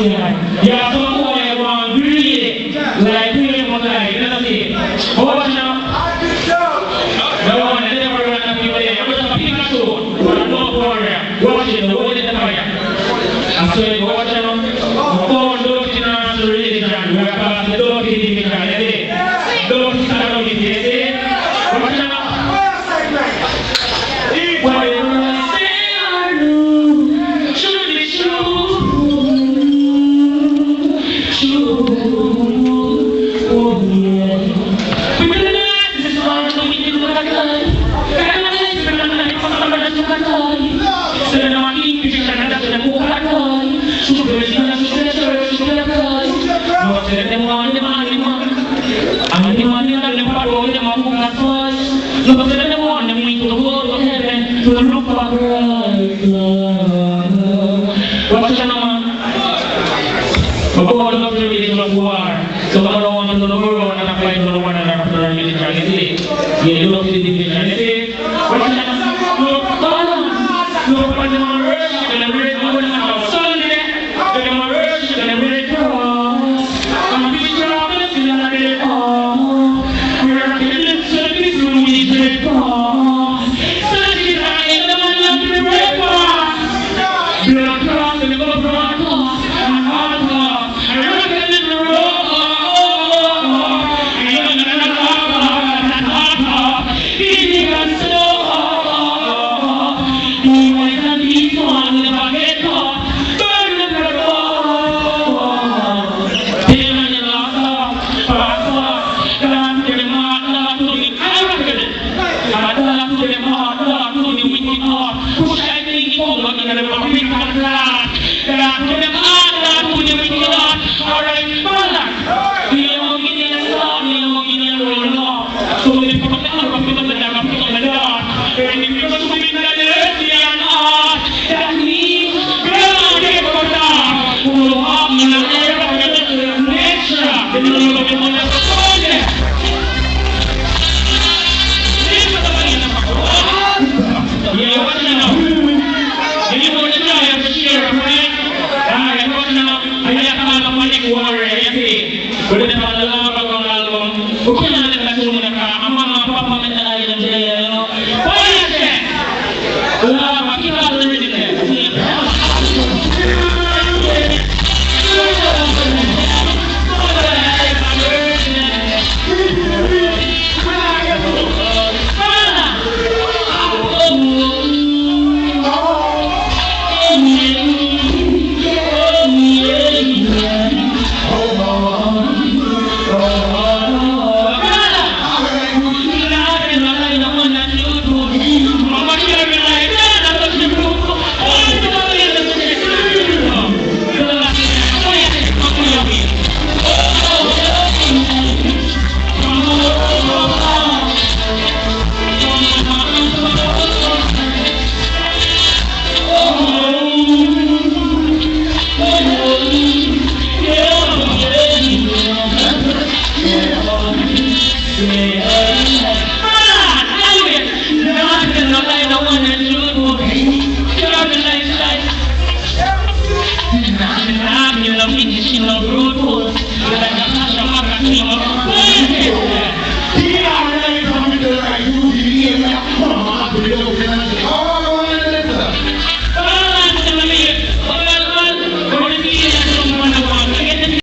Yeah, some boy want greedy, like we want like, you know see. But watch now. The one that never run up your day. I'm just a Pikachu, but I'm not warrior. Watch it, the wood in the fire. And so you watch now. Found dirty in our religion. We are called the dirty division, you see. Dirty salary, you see. Watch now. Whatever I say or do should be true. Oh yeah. We will not this one to be in the life. Can I say to the life of somebody to cut eye? Say no one in which can adapt to the book cut eye. Should be in the church, should be a cry. No say them one, the man. And the man in the parole, the man who got twice. No say them one, the wing to go to heaven to look for Christ. Watch your man. But God loves the religion of war. So God don't want to know the world and apply to the one another for the religion. Yeah, you love the